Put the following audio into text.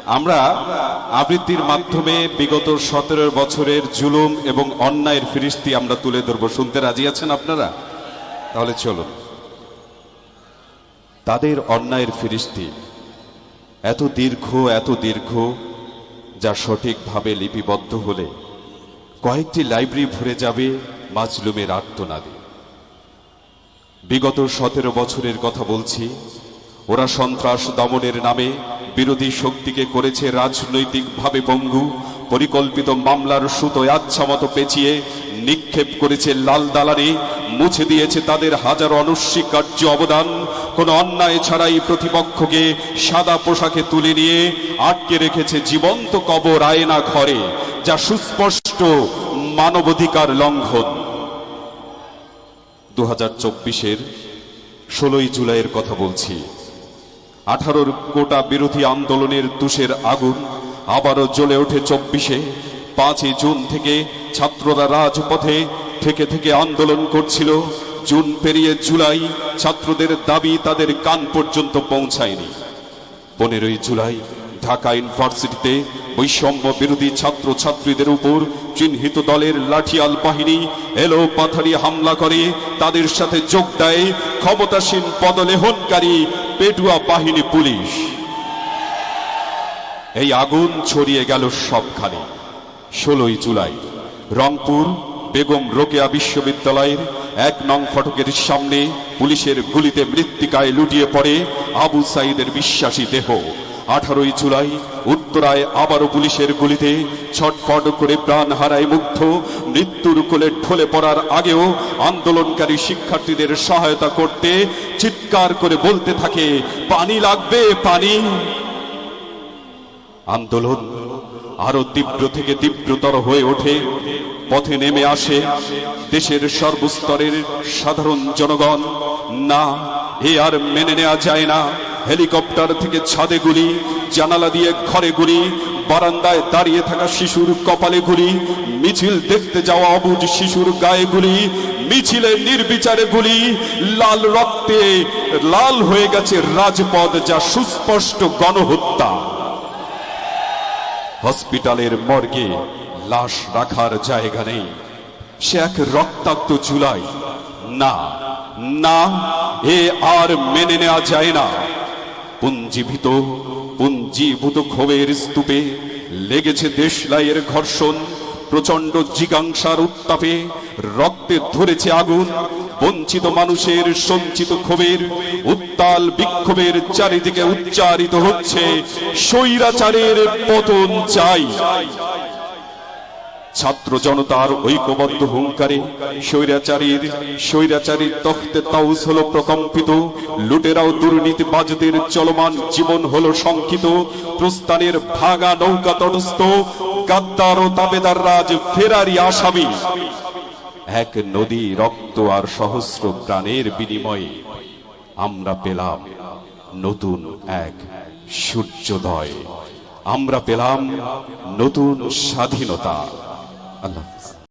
আমরা আবৃত্তির মাধ্যমে বিগত 17 বছরের জুলুম এবং অন্যায়ের ফিরিস্তি আমরা তুলে ধরব। শুনতে রাজি আছেন আপনারা? তাহলে চলুন। তাদের অন্যায়ের ফিরিস্তি এত দীর্ঘ যা সঠিকভাবে লিপিবদ্ধ হলে কয়েকটি লাইব্রেরি ভরে যাবে মাজলুমের আর্তনাদে। বিগত 17 বছরের কথা বলছি। ওরা সন্ত্রাস দমনের নামে বিরোধী শক্তিকে করেছে রাজনৈতিকভাবে পঙ্গু। পরিকল্পিত মামলার সুতোয় আচ্ছামতো পেঁচিয়ে নিক্ষেপ করেছে লাল দালানে, মুছে দিয়েছে তাদের হাজারো অনস্বীকার্য অবদান। কোন অন্যায় ছাড়াই প্রতিপক্ষকে সাদা পোশাকে তুলে নিয়ে আটকে রেখেছে জীবন্ত কবর আয়না ঘরে, যা সুস্পষ্ট মানবাধিকার লঙ্ঘন। 2024-এর 16 জুলাইয়ের কথা বলছি। 18 কোটা বিরোধী আন্দোলনের তুষের আগুন আবারও জ্বলে ওঠে 24-এ। 5 জুন থেকে ছাত্ররা রাজপথে থেকে আন্দোলন করছিল। জুন পেরিয়ে জুলাই, ছাত্রদের দাবি তাদের কান পর্যন্ত পৌঁছায়নি। 15 জুলাই ঢাকা ইউনিভার্সিটিতে বৈষম্য বিরোধী ছাত্র ছাত্রীদের উপর চিহ্নিত দলের লাঠিয়াল বাহিনী এলো পাথারি হামলা করে। তাদের সাথে যোগ দেয় ক্ষমতাসীন পদলেহনকারী পেটুয়া বাহিনী পুলিশ। এই আগুন ছড়িয়ে গেল সবখানে। 16 জুলাই রংপুর বেগম রোকেয়া বিশ্ববিদ্যালয়ের 1 নং ফটকের সামনে পুলিশের গুলিতে মৃত্তিকায় লুটিয়ে পড়ে আবু সাইদের বিশ্বাসী দেহ। 18 জুলাই উত্তরায় আবারও পুলিশের গুলিতে ছটফট করে প্রাণ হারায় মুগ্ধ। মৃত্যুর কোলে ঢলে পড়ার আগেও আন্দোলনকারী শিক্ষার্থীদের সহায়তা করতে চিৎকার করে বলতে থাকে, পানি লাগবে, পানি। আন্দোলন আরো তীব্র থেকে তীব্রতর হয়ে ওঠে। পথে নেমে আসে দেশের সর্বস্তরের সাধারণ জনগণ। না, এ আর মেনে নেওয়া যায় না। হেলিকপ্টার থেকে ছাদে গুলি, জানালা দিয়ে ঘরে গুলি, বারান্দায় দাঁড়িয়ে থাকা শিশুর কপালে গুলি, মিছিল দেখতে যাওয়া অবুঝ শিশুর গায়ে গুলি, মিছিলে নির্বিচারে গুলি। লাল রক্তে লাল হয়ে গেছে রাজপথ, যা সুস্পষ্ট গণহত্যা। হসপিটালের মর্গে লাশ রাখার জায়গা নেই। সে এক রক্তাক্ত জুলাই। না না, এ আর মেনে নেওয়া যায় না। পুঞ্জীভূত ক্ষোভের স্তূপে লেগেছে দেশলাইয়ের ঘর্ষণ। প্রচন্ড জিজ্ঞাসার উত্তাপে রক্তে ধরেছে আগুন। বঞ্চিত মানুষের সঞ্চিত ক্ষোভের উত্তাল বিক্ষোভের চারিদিকে উচ্চারিত হচ্ছে, স্বৈরাচারের পতন চাই। ছাত্র জনতার ঐক্যবদ্ধ হুঙ্কারে স্বৈরাচারীর তখ্তে তাউস হলো প্রকম্পিত। লুটেরাও দুর্নীতিবাজদের চলমান জীবন হলো শঙ্কিত। প্রস্থানের ভাঙা নৌকা তটস্থ, গাদ্দার ও তাবেদার রাজ ফেরারি আসামি। এক নদী রক্ত আর সহস্র প্রাণের বিনিময়ে আমরা পেলাম নতুন এক সূর্যোদয়। আমরা পেলাম নতুন স্বাধীনতা। আল্লাহ।